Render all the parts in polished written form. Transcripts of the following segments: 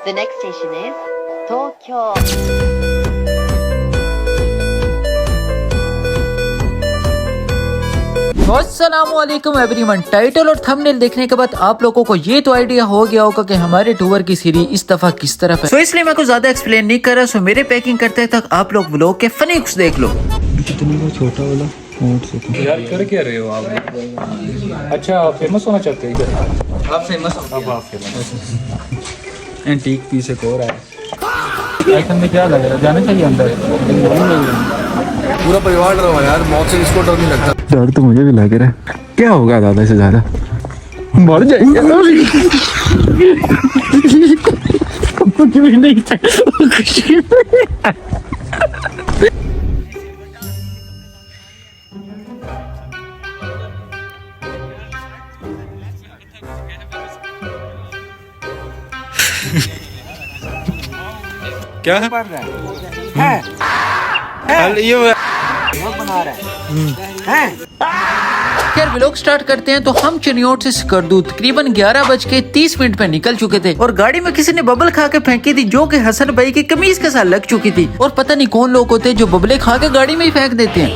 The next station is Tokyo. अस्सलामुअलैकुम everyone. Title और thumbnail देखने के बाद आप लोगों को ये तो आइडिया हो गया होगा कि हमारे टूर की सीरीज इस दफा किस तरफ है। इसलिए मैं कुछ ज्यादा एक्सप्लेन नहीं कर रहा। सो मेरे पैकिंग करते तक आप लोग व्लॉग के फनी कुछ देख लो। कितने का छोटा वाला यार कर क्या रहे हो आप? अच्छा आप फेमस होना चाहते हैं इधर? आप फेमस अब आप फेमस एंटीक पीस एक और है। आइटम में क्या लग रहा है? जाने चाहिए अंदर? पूरा परिवार डरा हुआ है यार, मौत से इसको डर नहीं लगता। डर तो मुझे भी लग रहा है। क्या होगा ज्यादा से ज्यादा मर जाएंगे। कुछ भी नहीं क्या है? ये बना रहा है। यार व्लॉग स्टार्ट करते हैं। तो हम चिनियोट से स्कर्दू तकरीबन 11:30 पे निकल चुके थे और गाड़ी में किसी ने बबल खा के फेंकी थी जो कि हसन भाई की कमीज के साथ लग चुकी थी। और पता नहीं कौन लोग होते हैं जो बबले खा के गाड़ी में ही फेंक देते हैं।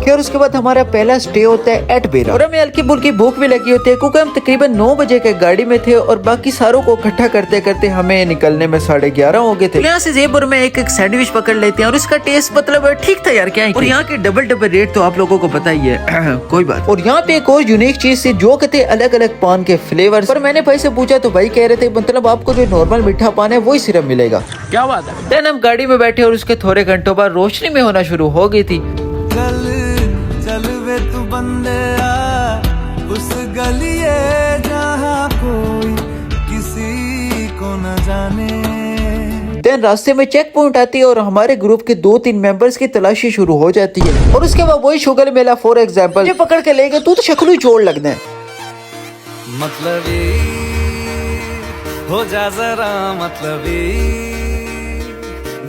और उसके बाद हमारा पहला स्टे होता है एट बेरा और हमें हल्की फुल्की भूख भी लगी होती है क्योंकि हम तकरीबन 9 बजे के गाड़ी में थे और बाकी सारों को इकट्ठा करते करते हमें निकलने में 11:30 हो गए थे। यहाँ से जेबर में एक सैंडविच पकड़ लेते हैं और इसका टेस्ट मतलब ठीक था यार, क्या है। और यहाँ के डबल रेट तो आप लोगों को पता ही है। कोई बात। और यहाँ पे एक और यूनिक चीज थी जो कहते अलग अलग पान के फ्लेवर। पर मैंने भाई से पूछा तो भाई कह रहे थे मतलब आपको जो नॉर्मल मीठा पान है वही सिर्फ मिलेगा। क्या बात है। देन हम गाड़ी में बैठे और उसके थोड़े घंटों बाद रोशनी में होना शुरू हो गई थी। चल वे तू बंदे आ उस गलिए जहाँ कोई किसी को न जाने। देन रास्ते में चेक पॉइंट आती है और हमारे ग्रुप के 2-3 मेंबर्स की तलाशी शुरू हो जाती है। और उसके बाद वही शुगर मेला फॉर एग्जांपल ये पकड़ के ले गए तू तो शक्ल ही जोड़ लगना है। मतलबी हो जा जरा मतलबी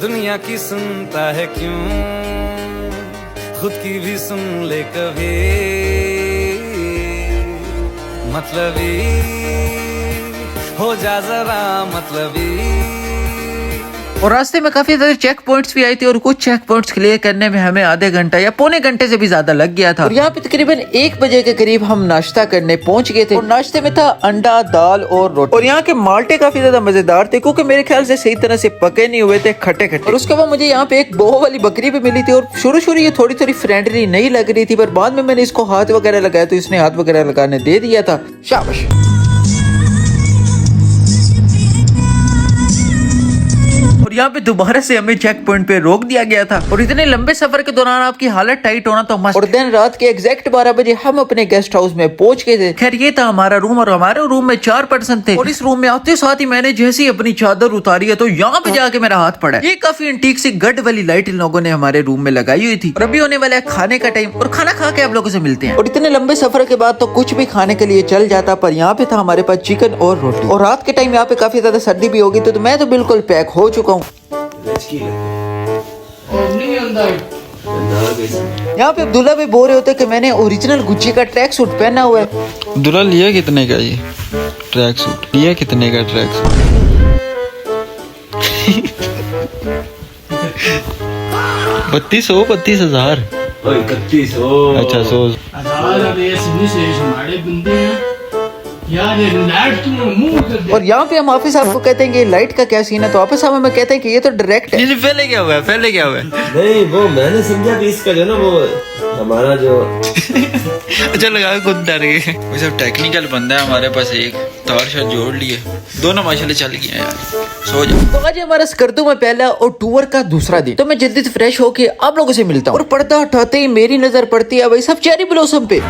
दुनिया की सुनता है क्यों खुद की भी सुन ले कभी मतलबी हो जा जरा मतलबी। और रास्ते में काफी सारे चेक पॉइंट्स भी आई थी और कुछ चेक पॉइंट्स क्लियर करने में हमें आधे घंटा या पौने घंटे से भी ज्यादा लग गया था। और यहाँ पे तकरीबन 1 बजे के करीब हम नाश्ता करने पहुंच गए थे और नाश्ते में था अंडा दाल और रोटी। और यहाँ के माल्टे काफी ज्यादा मजेदार थे क्योंकि मेरे ख्याल से सही तरह से पके नहीं हुए थे, खट्टे खट्टे। और उसके बाद मुझे यहाँ पे एक बोहो वाली बकरी भी मिली थी और शुरू ये थोड़ी फ्रेंडली नहीं लग रही थी पर बाद में मैंने इसको हाथ वगैरह लगाया तो इसने हाथ वगैरह लगाने दे दिया था। शाबाश। और यहाँ पे दोबारा से हमें चेक पॉइंट पे रोक दिया गया था। और इतने लंबे सफर के दौरान आपकी हालत टाइट होना तो मस्त। और दिन रात के एग्जैक्ट 12 बजे हम अपने गेस्ट हाउस में पहुंच गए थे। खैर ये था हमारा रूम और हमारे रूम में 4 पर्सन थे। और इस रूम में आते साथ ही मैंने जैसे ही अपनी चादर उतारी है तो यहाँ पे जाके मेरा हाथ पड़ा। ये काफी एंटीक सी गड वाली लाइट इन लोगों ने हमारे रूम में लगाई हुई थी। और अभी होने वाला है खाने का टाइम और खाना खा के आप लोगों से मिलते हैं। और इतने लंबे सफर के बाद तो कुछ भी खाने के लिए चल जाता पर यहाँ पे था हमारे पास चिकन और रोटी। और रात के टाइम यहाँ पे काफी ज्यादा सर्दी भी होगी तो मैं तो बिल्कुल पैक हो चुका हूँ। यहाँ पे अब्दुल्ला भी बोल रहे होते कि मैंने ओरिजिनल गुच्ची का ट्रैक सूट पहना हुआ है। दुल्हा लिया कितने का ये ट्रैक सूट? लिया कितने का ट्रैक सूट? 32,000 अच्छा 100 और यहाँ पे हम ऑफिस आपको कहते हैं कि लाइट का क्या सीन है तो ऑफिस हमें कहते हैं कि ये तो डायरेक्ट है। पहले क्या हुआ है? नहीं वो मैंने समझा कि इसका जो ना वो हमारा जो अच्छा लगा खुद डर गए। वो सब टेक्निकल बंदा है हमारे पास। एक तार शायद जोड़ लिए दोनों माशाल्लाह चल गए यार। सो जाओ। तो आज हमारा स्कर्दू में पहला और टूर का दूसरा दिन। तो मैं जल्दी से फ्रेश होके आप लोगों से मिलता हूँ। और पर्दा उठाते ही मेरी नजर पड़ती है भाई सब चेरी ब्लॉसम पे।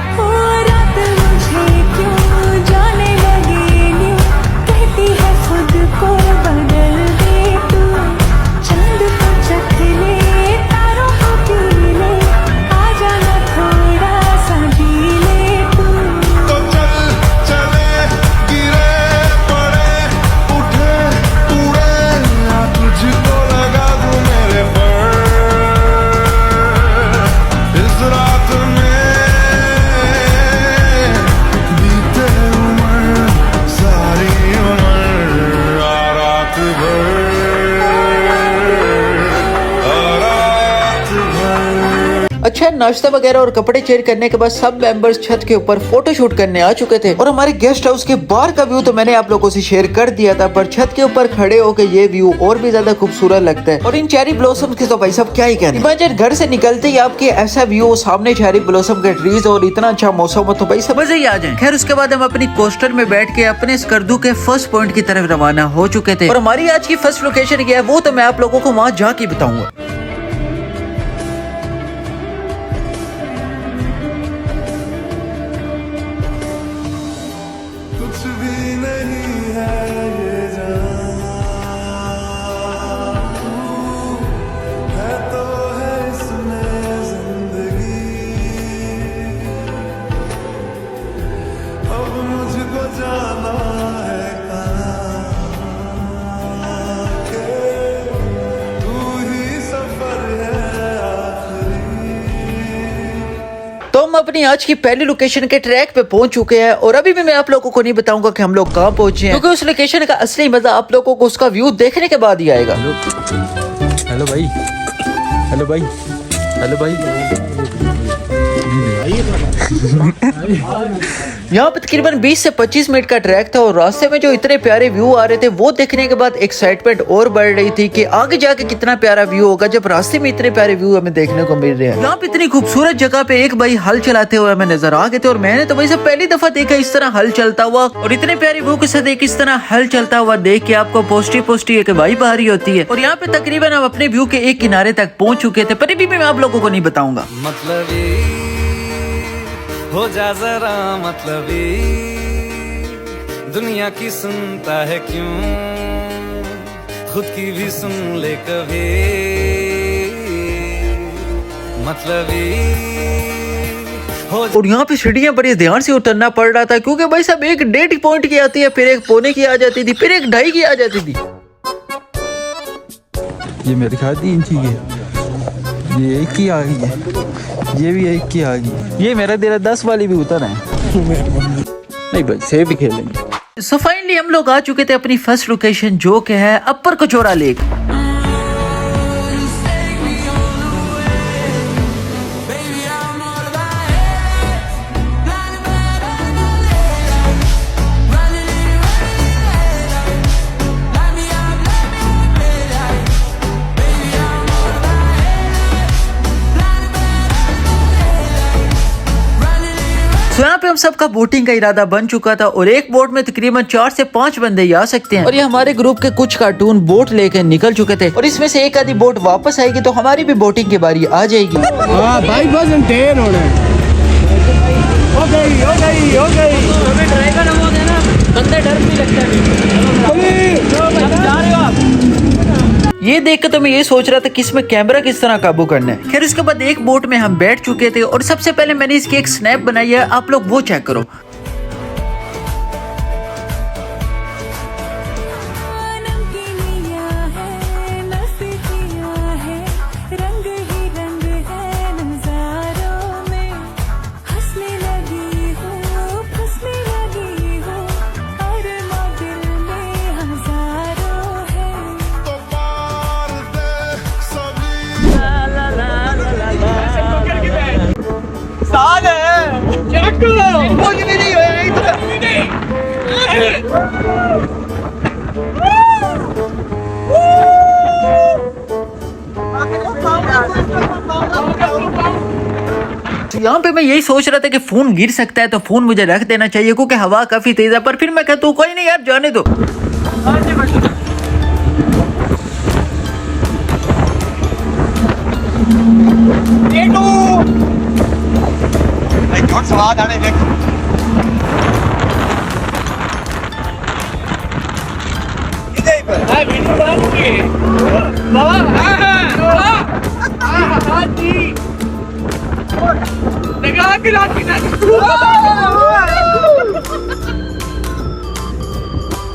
इस रात में तकरीबन नाश्ता वगैरह और कपड़े चेंज करने के बाद सब मेंबर्स छत के ऊपर फोटो शूट करने आ चुके थे और हमारे गेस्ट हाउस के बाहर का व्यू तो मैंने आप लोगों से शेयर कर दिया था, पर छत के ऊपर खड़े होकर ये व्यू और भी ज्यादा खूबसूरत लगता है। और इन चेरी ब्लॉसम के तो भाई साहब क्या ही कहना। इमेजिन घर से निकलते ही आपके ऐसा व्यू, सामने चेरी ब्लॉसम के ट्रीज और इतना अच्छा मौसम हो तो भाई समझ ही आ जाए। खैर उसके बाद हम अपनी कोस्टर में बैठ के अपने स्कर्दू के फर्स्ट पॉइंट की तरफ रवाना हो चुके थे और हमारी आज की फर्स्ट लोकेशन क्या है वो तो मैं आप लोगों को वहाँ जाके बताऊंगा। तो हम अपनी आज की पहली लोकेशन के ट्रैक पे पहुंच चुके हैं और अभी भी मैं आप लोगों को नहीं बताऊंगा कि हम लोग कहां पहुंचे हैं, क्योंकि उस लोकेशन का असली मजा आप लोगों को उसका व्यू देखने के बाद ही आएगा। हेलो भाई, हेलो भाई, हेलो भाई। यहाँ पे तकरीबन 20 से 25 मिनट का ट्रैक था और रास्ते में जो इतने प्यारे व्यू आ रहे थे वो देखने के बाद एक्साइटमेंट और बढ़ रही थी कि आगे जाके कितना प्यारा व्यू होगा जब रास्ते में इतने प्यारे व्यू हमें देखने को मिल रहे हैं। यहाँ पे इतनी खूबसूरत जगह पे एक भाई हल चलाते हुए हमें नजर आ गए थे और मैंने तो वैसे पहली दफा देखा इस तरह हल चलता हुआ, और इतने प्यारे व्यू के साथ एक इस तरह हल चलता हुआ देख के आपको पॉजिटिव एक वाइब आ रही होती है। और यहाँ पे तकरीबन हम अपने व्यू के एक किनारे तक पहुंच चुके थे, पर अभी भी मैं आप लोगों को नहीं बताऊंगा। मतलबी हो जा जरा, मतलबी दुनिया की सुनता है क्यों, खुद की भी सुन ले कभी, मतलबी। और यहाँ पे सीढ़ियाँ बड़ी ध्यान से उतरना पड़ रहा था क्योंकि भाई साहब एक 1.5 पॉइंट की आती है, फिर एक पौने की आ जाती थी, फिर एक 2.5 की आ जाती थी। ये मेरे ख्याल 3 इंची की, ये 1 की आ गई है, ये भी 1 की आ गई। ये मेरा तेरा 10 वाली भी उतर है। नहीं भाई सेब भी खेलेंगे। सो फाइनली हम लोग आ चुके थे अपनी फर्स्ट लोकेशन जो कि है अपर कचौरा लेक। तो यहाँ पे हम सबका बोटिंग का इरादा बन चुका था और एक बोट में तकरीबन 4 से 5 बंदे ही आ सकते हैं। और ये हमारे ग्रुप के कुछ कार्टून बोट लेकर निकल चुके थे और इसमें से एक आधी बोट वापस आएगी तो हमारी भी बोटिंग की बारी आ जाएगी। भाई बस हम ढेर हो रहे हैं। हो गई। हमें ड्राइवर हो देना, बंदे डर भी लगता है। जा रहे हो आप? ये देख के तो मैं ये सोच रहा था कि इसमें कैमरा किस तरह काबू करना है। खैर उसके बाद एक बोट में हम बैठ चुके थे और सबसे पहले मैंने इसकी एक स्नैप बनाई है, आप लोग वो चेक करो। तो यहाँ पे मैं यही सोच रहा था कि फोन गिर सकता है तो फोन मुझे रख देना चाहिए क्योंकि हवा काफी तेज है, पर फिर मैं कहता हूँ कोई नहीं यार जाने दो।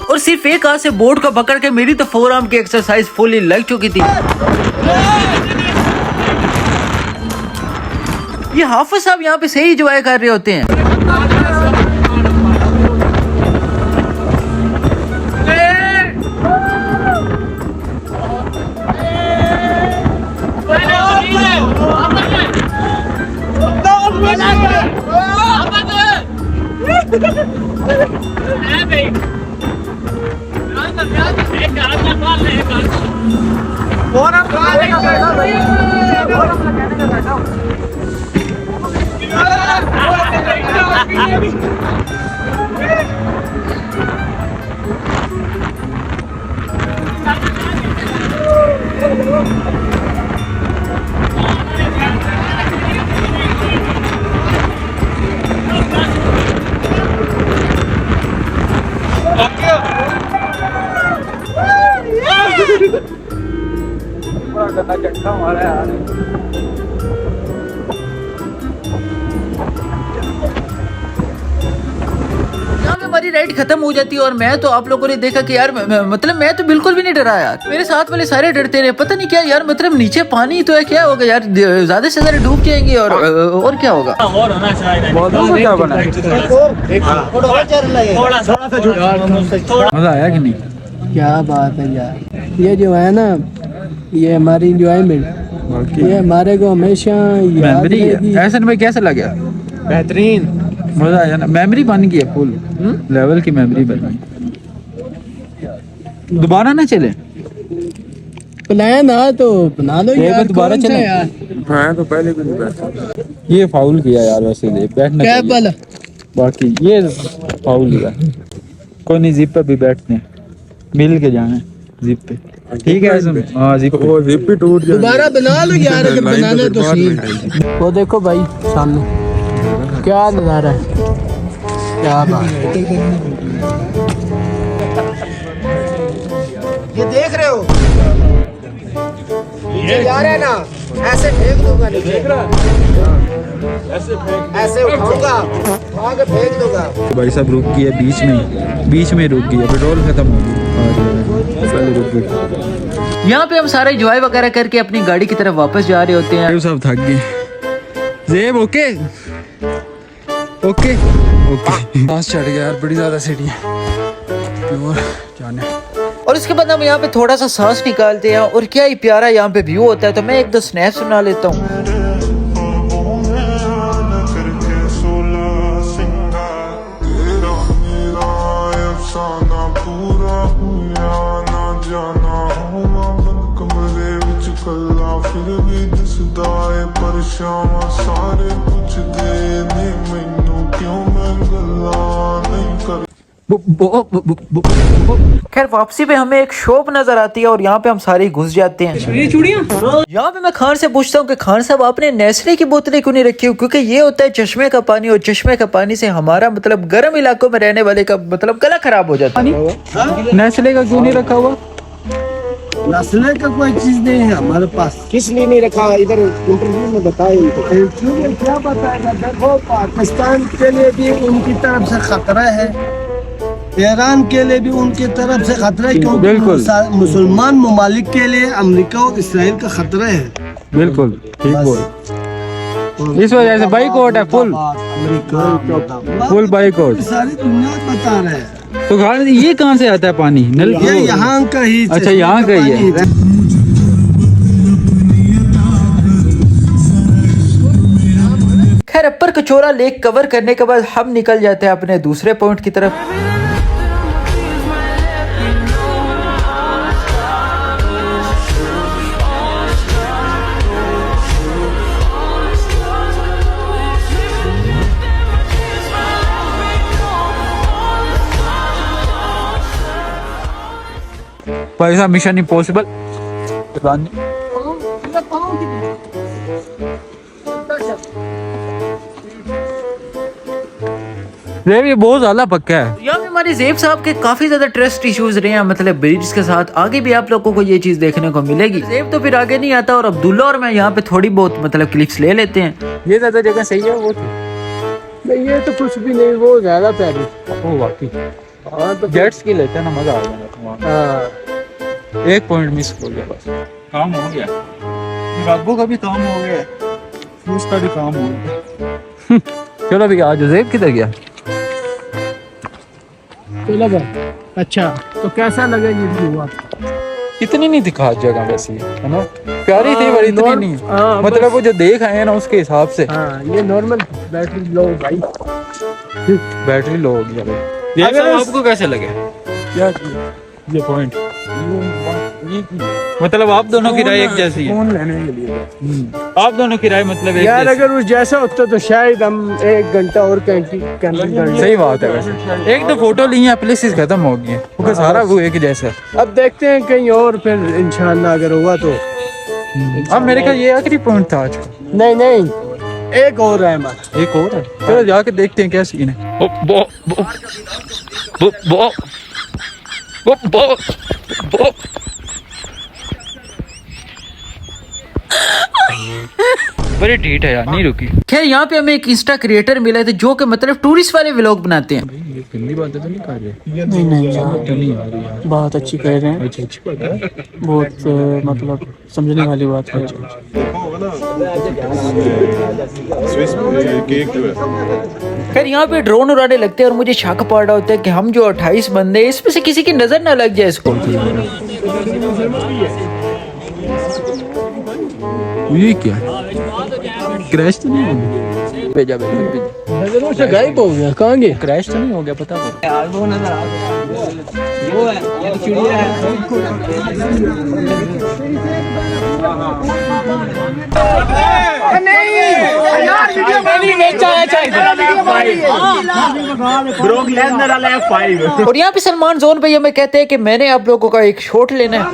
और सिर्फ एक हाथ से बोर्ड को पकड़ के मेरी तो फोरआर्म की एक्सरसाइज फुली लग चुकी थी। ये हाफिज साहब यहाँ पे सही एंजॉय कर रहे होते हैं। यहाँ पे हमारी राइड खत्म हो जाती है और मैं तो आप लोगों ने देखा कि यार मतलब मैं तो बिल्कुल भी नहीं डरा यार। मेरे साथ वाले सारे डरते रहे, पता नहीं क्या यार, मतलब नीचे पानी तो है, क्या होगा यार, ज्यादा से ज्यादा डूब जाएंगे और क्या होगा। मजा आया कि नहीं? क्या बात है यार, ये जो है ना, ये हमारी इंजॉयमेंट, ये हमारे को हमेशा याद रहेगी। ऐसा में कैसा लगा? बेहतरीन, मजा आया ना, मेमोरी बन गई है, फुल लेवल की मेमोरी बन गई। दोबारा ना चले, प्लान आ तो बना लो यार, दोबारा कौन सा चले। यार। हाँ तो पहले भी नहीं बैठा, ये फाउल किया यार, वैसे बैठना क्या चाहिए। वाला बाकी ये फाउल किया, कोई नहीं, जिप पे भी बैठते हैं, मिल के जाना है जिप पे, ठीक है? हाँ जिप पे टूट दोबारा बना लो यार, अगर बनाना तो सही। वो देखो भाई सामने क्या नजारा है, क्या बात है। ये देख रहे हो, ये जा रहा है ना, ऐसे फेंक दूंगा नीचे, ऐसे उठाऊंगा, आगे फेंक दूंगा। भाई साहब रुक गई है, बीच में रुक गई है, पेट्रोल खत्म हो गया, पहले रुक गई। यहाँ पे हम सारे एंजॉय वगैरह करके अपनी गाड़ी की तरफ वापस जा रहे होते हैं। सब थक गए। जेब ओके ओके ओके, सांस चढ़ गया यार, बड़ी ज्यादा सीढ़ी है और जाने। और इसके बाद हम यहाँ पे थोड़ा सा सांस निकालते हैं और क्या ही प्यारा यहाँ पे व्यू होता है। तो मैं एक दो स्नैप सुना लेता हूँ। खैर वापसी पे हमें एक शॉप नजर आती है और यहाँ पे हम सारे घुस जाते हैं। यहाँ पे मैं खान से पूछता हूँ कि खान साहब आपने नेस्ले की बोतलें क्यों नहीं रखी हो, क्योंकि ये होता है चश्मे का पानी और चश्मे का पानी से हमारा मतलब गर्म इलाकों में रहने वाले का मतलब गला खराब हो जाता है। नेस्ले का क्यों नहीं रखा हुआ? नस्ले का कोई चीज नहीं है हमारे पास। किस लिए नहीं रखा, इधर इंटरव्यू में बताए इंटरव्यू में क्या बताएगा? देखो पाकिस्तान के लिए भी उनकी तरफ से खतरा है, ईरान के लिए भी उनकी तरफ से खतरा है, क्योंकि मुसलमान ममालिक के लिए अमेरिका और इसराइल का खतरा है। बिल्कुल ठीक बोल, इस वजह से बाइकआउट है, फुल बाइकआउट, सारी दुनिया बता रहे हैं। तो खान ये कहाँ से आता है पानी? नल ये यहाँ का ही, अच्छा यहाँ का ही है। खैर अपर कचोरा लेक कवर करने के बाद हम निकल जाते हैं अपने दूसरे पॉइंट की तरफ। पैसा मिशन इम्पॉसिबल। ये बहुत ज्यादा पक्का है। यहाँ पे हमारे जेब साहब के काफी ज्यादा ट्रस्ट इश्यूज रहे हैं, मतलब ब्रिज के साथ आगे भी आप लोगों को ये चीज देखने को मिलेगी। जेब तो फिर आगे नहीं आता और अब्दुल्ला और मैं यहाँ पे थोड़ी बहुत मतलब क्लिप्स ले लेते हैं। ये ज्यादा जगह सही है, वो नहीं ये तो कुछ भी नहीं, वो ज्यादा प्यारी। ओ वाकई हाँ, तो जेट्स की लेते हैं ना, मजा आ जाएगा। एक पॉइंट मिस हो गया, बस काम हो गया। बाबू का भी काम हो गया, उसका भी काम हो गया। चलो अभी आज जेब किधर गया? चलो भाई, अच्छा तो कैसा लगा ये व्यू आपको? इतनी नहीं दिखा जगह वैसे, है ना, प्यारी थी पर इतनी नहीं, मतलब वो जो देख आए ना उसके हिसाब से। हाँ ये नॉर्मल बैटरी लो भाई, बैटरी लो हो गया भाई। अगर आपको कैसे लगे? यार ये पॉइंट मतलब आप दोनों की राय एक जैसी है। फोन लेने के लिए आप दोनों की राय मतलब एक यार, जैसी। अगर उस जैसा होता तो शायद हम 1 घंटा और कैंपिंग कर। सही बात है वैसे। एक तो फोटो ली है, प्लेसेस खत्म हो गई है क्योंकि सारा वो एक जैसा है। अब देखते हैं कहीं और, फिर इंशाल्लाह अगर होगा तो। अब मेरे ख्याल ये आखिरी पॉइंट था आज का। नहीं, एक और है हमारा। एक और है, चलो जाके देखते हैं क्या सीन है। बड़ी ढीठ है यार, नहीं रुकी। खैर यहाँ पे हमें एक इंस्टा क्रिएटर मिले थे जो कि मतलब टूरिस्ट वाले व्लॉग बनाते हैं। ये गंदी बातें तो नहीं कर रहे? नहीं, बहुत अच्छी कह रहे हैं। अच्छी बात है। बहुत मतलब समझने वाली बात है। खैर यहाँ पे ड्रोन उड़ाने लगते हैं और मुझे शक पड़ रहा होता है कि हम जो 28 बंदे हैं इसमें से किसी की नजर ना लग जाए इसको। ये क्या क्रैश तो नहीं हो गया? भेजा नजरों से गायब हो गया, कहाँ गया? क्रैश तो नहीं हो गया? पता और यहाँ पे सलमान जोन भैया हमें कहते हैं कि मैंने आप लोगों का एक शॉट लेना है।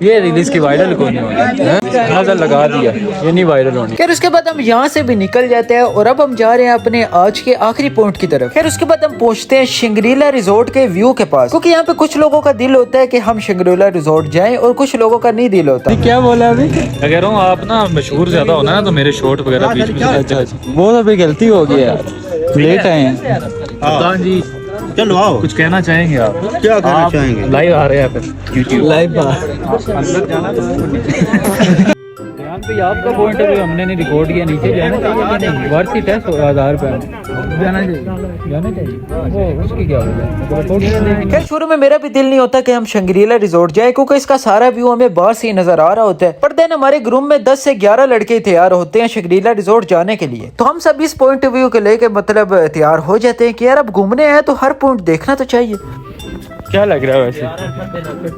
ये रिलीज की वायरल कौन है? लगा दिया, ये नहीं वायरल होनी। खैर उसके बाद हम यहाँ से भी निकल जाते हैं और अब हम जा रहे हैं अपने आज के आखिरी पॉइंट की तरफ। खैर उसके बाद हम पहुँचते हैं शंग्रीला रिजॉर्ट के व्यू के पास, क्योंकि यहाँ पे कुछ लोगों का दिल होता है कि हम शंग्रीला रिजॉर्ट जाएं और कुछ लोगों का नहीं दिल होता। क्या बोला अभी? अगर हूँ आप ना मशहूर ज्यादा होना ना तो मेरे शॉट वगैरह बीच में। अच्छा, वो तो अभी गलती हो गई यार, लेट आए हैं। कप्तान जी चलो आओ, कुछ कहना चाहेंगे आप? क्या कहना चाहेंगे? लाइव आ रहे हैं यूट्यूब लाइव अंदर जाना तो ध्यान पे आपका पॉइंट है, हमने नहीं रिकॉर्ड किया। नीचे जाना चाहिए कि नहीं? वर्थ इट है 1000 रुपये जाना चाहिए वो उसकी क्या होगा? खैर शुरू में मेरा भी दिल नहीं होता कि हम शंग्रीला रिजॉर्ट जाए, क्योंकि इसका सारा व्यू हमें बाहर से ही नजर आ रहा होता है। पर देन हमारे ग्रुप में 10 से 11 लड़के तैयार होते हैं शंग्रीला रिजॉर्ट जाने के लिए, तो हम सब इस पॉइंट ऑफ व्यू के लेके मतलब तैयार हो जाते हैं कि यार अब घूमने आए तो हर पॉइंट देखना तो चाहिए। क्या लग रहा है वैसे?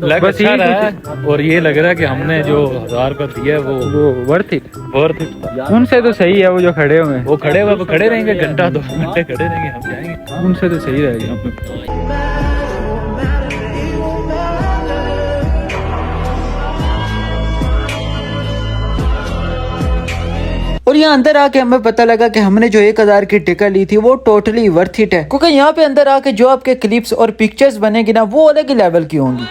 लग अच्छा रहा है, और ये लग रहा है कि हमने जो 1000 रुपये दिया है वो वर्थ इट। उनसे तो सही है, वो जो खड़े हुए हैं वो खड़े रहेंगे घंटा 2 घंटे खड़े रहेंगे, हम जाएंगे उनसे तो सही रहेगा। और यहाँ अंदर आके हमें पता लगा कि हमने जो 1000 की टिकट ली थी वो टोटली वर्थ इट है, क्योंकि यहाँ पे अंदर आके जो आपके क्लिप्स और पिक्चर्स बनेगी ना वो अलग ही लेवल की होंगी।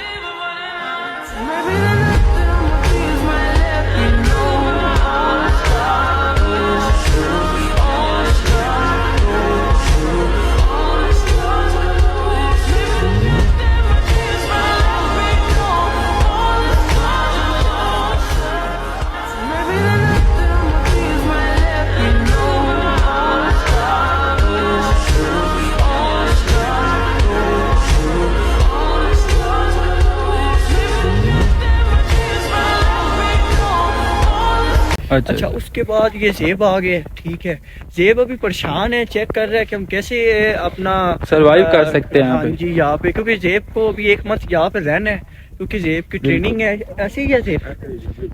अच्छा उसके बाद ये जेब आ गए। ठीक है, जेब अभी परेशान है, चेक कर रहा है कि हम कैसे अपना सर्वाइव कर सकते हैं। हाँ जी यहाँ पे, क्योंकि जेब को अभी 1 मंथ यहाँ पे रहना है, क्योंकि जेब की ट्रेनिंग है। ऐसे ही है जेब,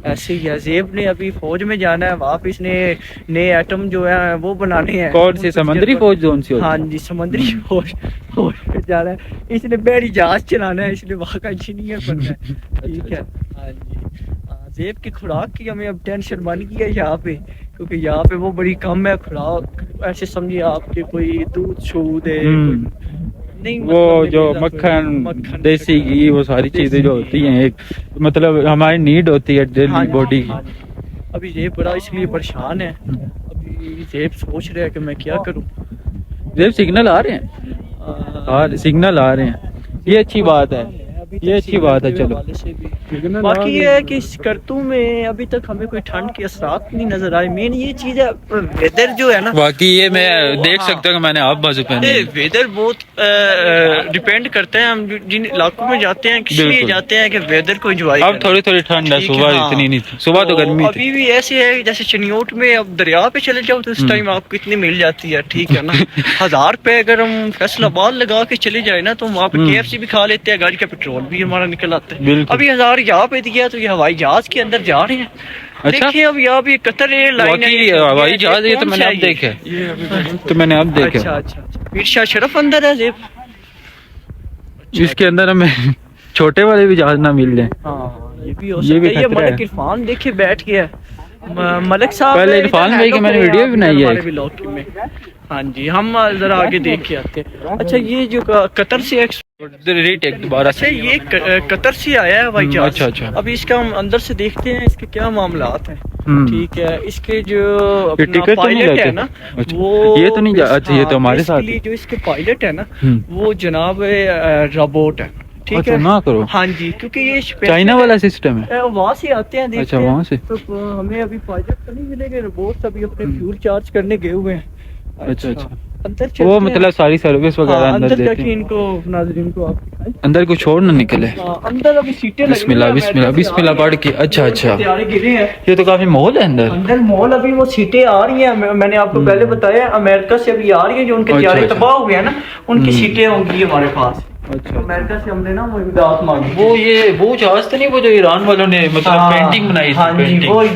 ऐसे ही है। जेब ने अभी फौज में जाना है, वापस नए एटम जो है वो बनाने हैं। कौन सी समुद्री फौज? कौन सी? हाँ जी समुद्री फौज में जाना है। इसने बहरी जहाज चलाना है, इसलिए वहाँ का इंजीनियर बनना है। ठीक है, हाँ जी। जेब की खुराक की हमें अब टेंशन बन गई है यहाँ पे, क्योंकि यहाँ पे वो बड़ी कम है खुराक। ऐसे समझिए आपके कोई दूध शूद है नहीं, वो जो मक्खन देसी घी वो सारी चीजें जो होती हैं एक मतलब हमारी नीड होती है डेली बॉडी की। अभी जेब बड़ा इसलिए परेशान है। अभी जेब सोच रहा है कि मैं क्या करूँ। जेब सिग्नल आ रहे हैं, सिग्नल आ रहे हैं, ये अच्छी बात है। अभी ये अच्छी बात है, चलो। हवाले से भी। बाकी ये है कि इस करतू में अभी तक हमें कोई ठंड के असरात नहीं नजर आए। मेन ये चीज है वेदर जो है ना, बाकी ये मैं देख सकता हूँ कि मैंने आप बाजू पहने हैं। वेदर बहुत डिपेंड करता है। हम जिन इलाकों में जाते हैं किस लिए जाते हैं कि वेदर को एंजॉय अब थोड़ी थोड़ी ठंड है, सुबह इतनी नहीं थी, सुबह तो गर्मी थी। अभी भी ऐसे है जैसे चनियोट में अब दरिया पे चले जाओ तो उस टाइम आपको इतनी मिल जाती है, ठीक है ना। 1000 रुपए अगर हम फैसलाबाद लगा के चले जाए ना तो वहाँ पे KFC भी खा लेते हैं, गाड़ी का पेट्रोल भी हमारा निकल आता है। अभी 1000 यहाँ पे दिया तो ये हवाई जहाज के अंदर जा रहे हैं। देखिए अब यहाँ भी कतर एयरलाइन हवाई जहाज ये तो मैंने अब देखे, तो मैंने अब देखे। अच्छा पीर शाह शरफ अंदर है जेब, जिसके अंदर हमें छोटे वाले भी जहाज ना मिल जाए। ये भी हो सकता है। ये मलिक इरफान देखिए बैठ गया है। मलिक साहब पहले इरफान भाई की मैंने वीडियो भी बनाई है। हाँ जी, हम जरा आगे देख के आते हैं। अच्छा ये जो कतर से रीटेक दोबारा से, ये कतर से आया है हवाई जहाज। अच्छा। अभी इसका हम अंदर से देखते हैं इसके क्या मामलात हैं। ठीक है, इसके जो टिकट पायलट है ना वो ये तो नहीं, अच्छा ये तो हमारे साथ जो इसके पायलट है ना वो जनाब रोबोट है। ठीक है ना करो। हाँ जी, क्योंकि ये चाइना वाला सिस्टम है, वहाँ से आते हैं। अच्छा वहाँ से तो हमें अभी पायलट तो नहीं मिलेंगे, रोबोट अभी अपने फ्यूल चार्ज करने गए हुए हैं। अच्छा अंदर वो मतलब सारी सर्विस वगैरह अंदर देते हैं। इनको नाज़रीन को आप दिखाएं। अंदर को छोड़ ना निकले। अंदर अभी सीटें बिस्मिल्लाह पढ़ के। अच्छा तैयारी गिरे हैं। ये तो काफी मॉल है अंदर मॉल। अभी वो सीटें आ रही हैं, मैंने आपको पहले बताया अमेरिका से अभी आ रही है, जो उनके तैयारी तबाह हुए हैं ना उनकी सीटें होंगी हमारे पास। अच्छा, अमेरिका से हमने ना वो इमदाद मांगी। वो जहाज तो नहीं, वो जो ईरान वालों ने मतलब पेंटिंग बनाई थी। हाँ जी, वही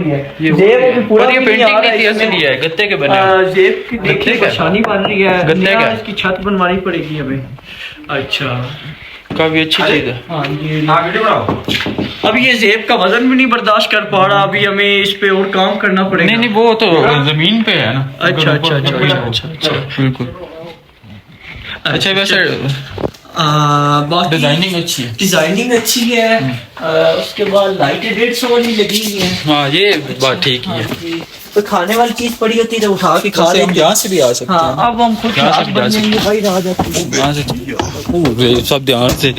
है। पर ये पेंटिंग नहीं थी, असली है, गत्ते के बने। जेब की देखिए परेशानी बन रही है, गत्ते का इसकी छत बनवानी पड़ेगी हमें। अच्छा, काफी अच्छी चीज है। हाँ जी, अब ये जेब का वजन भी नहीं बर्दाश्त कर पा रहा, अभी हमें इस पे और काम करना पड़ेगा। नहीं वो तो जमीन पे है ना। अच्छा बिल्कुल। अच्छा वैसे डिजाइनिंग अच्छी है। उसके बाद लाइटें 150 वाली लगी हुई है। हाँ ये बात ठीक है। तो खाने वाली चीज पड़ी होती है तो उठा के खा लेंगे। यहाँ से भी आ सकते हैं। हाँ, अब हम खुद भाई रह जाते सब ध्यान से,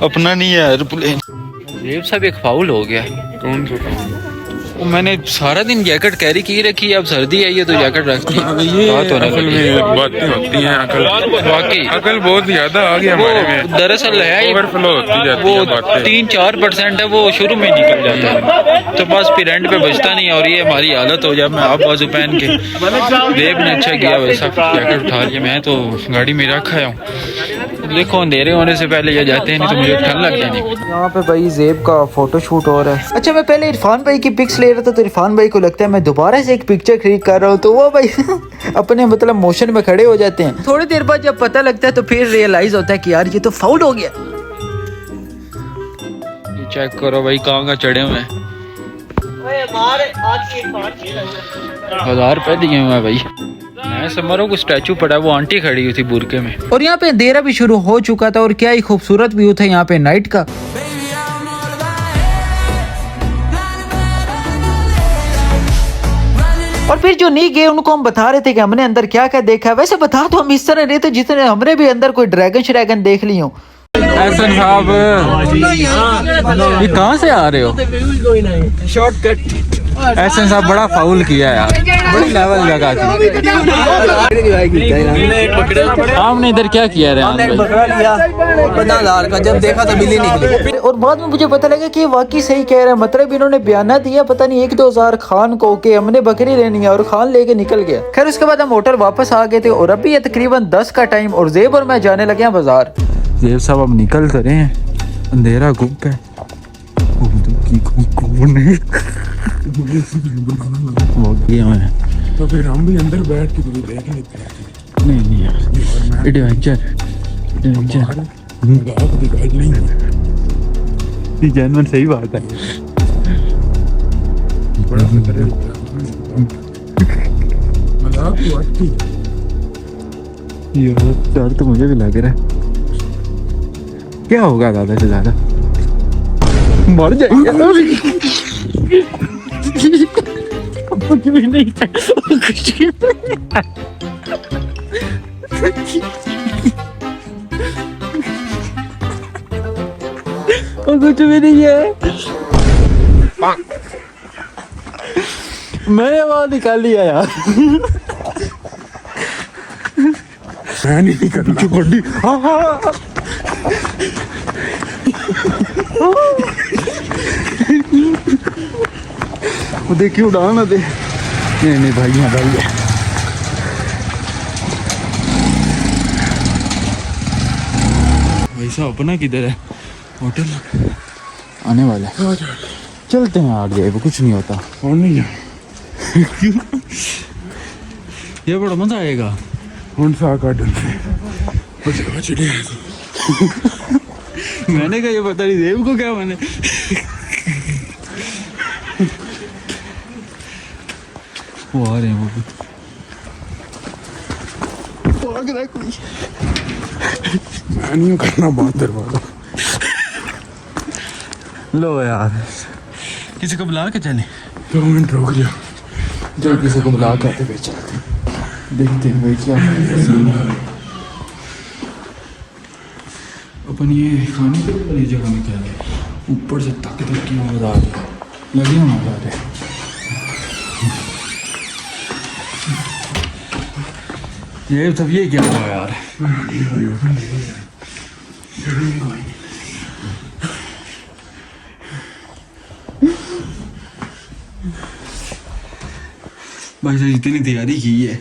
अपना नहीं है एयरप्लेन। जेब साहब एक फाउल हो गया। कौन सा? मैंने सारा दिन जैकेट कैरी की रखी है, अब सर्दी आई है तो जैकेट रखती है। बातें होती हैं, वाकई अकल बहुत ज्यादा आ गया हमारे में। दरअसल है ओवरफ्लो होती जाती वो है बातें। 3-4% है, वो शुरू में निकल जाता है तो बस फिर एंड पे बचता नहीं। और ये हमारी हालत हो जाए। मैं आप बाजू पहन के, देव ने अच्छा किया वैसा जैकेट उठा लिया। मैं तो गाड़ी में रखा हूँ, देखो अंधेरे होने से पहले या जाते हैं नहीं तो मुझे ठंड लग जानी। यहाँ पे भाई जेब का फोटो शूट हो रहा है। अच्छा मैं पहले इरफान भाई की पिक्स ले रहा था तो इरफान भाई को लगता है मैं दोबारा से एक पिक्चर क्लिक कर रहा हूँ, तो वो भाई अपने मतलब मोशन में खड़े हो जाते हैं। थोड़ी देर बाद जब पता लगता है तो फिर रियलाइज होता है कि यार ये तो फाउल हो गया। चेक करो भाई कहाँ का चढ़े हुए हैं। 1000 रुपए दिए हुए हैं भाई। मैं समरों को स्टैचू पड़ा, वो आंटी खड़ी हुई थी बुरके में। और यहाँ पे अंधेरा भी शुरू हो चुका था और क्या ही खूबसूरत व्यू था यहाँ पे नाइट का। और फिर जो नहीं गए उनको हम बता रहे थे कि हमने अंदर क्या क्या देखा। वैसे बता तो हम इस तरह रहे थे जितने हमने भी अंदर कोई ड्रैगन देख ली हो। एहसन साहब ये कहाँ से आ रहे हो? शॉर्टकट। एहसन साहब बड़ा फाउल किया यार, बड़ी लेवल जगह थी। आपने इधर क्या किया रे? 15,000 का जब देखा तो बिल्ली निकली। और बाद में मुझे पता लगा कि वाकई सही कह रहा है। मतलब इन्होंने बयाना दिया पता नहीं 1-2 हज़ार खान को कि हमने बकरी लेनी है और खान लेके निकल गया। खैर उसके बाद हम होटल वापस आ गए थे और अभी ये तकरीबन 10 का टाइम और जेब और मैं जाने लगे हैं बाजार। जेब साहब अब निकल तो रहे हैं, अंधेरा गुप है। तो फिर हम भी अंदर बैठ के देख लेते हैं। नहीं यार, एडवेंचर नहीं है, जानवर सही बात है। बड़ा खतरा है। मजाक तो अच्छी यार, डर तो मुझे भी लग रहा है। क्या होगा ज्यादा से ज्यादा? मर जाएंगे। कुछ भी नहीं था, कुछ भी नहीं। कुछ भी नहीं है। मैंने वहां निकाल लिया यार। मैं नहीं करना गड्डी। वो देखिए उड़ा ना दे। नहीं भाई है भाई है। वैसा अपना किधर है? होटल आने वाला है। चलते हैं आगे, वो कुछ नहीं होता। और नहीं है। क्यों? ये बड़ा मजा आएगा। कौन सा गार्डन से मैंने कहा ये पता नहीं देव को क्या मैंने। वो आ रहे हैं, वो भी भाग रहा है कोई। मैं नहीं करना बात दरवाजा। लो यार, किसी को बुला के चले। 2 मिनट रुक जा, जब किसी को बुला के आते फिर चलते। देखते हैं भाई क्या अपन ये खाने के लिए जगह में क्या है। ऊपर से तक की आवाज आ रही है, लगी ना आ रहे। ये सब ये क्या हुआ यार? भाई साहब इतनी तैयारी की है।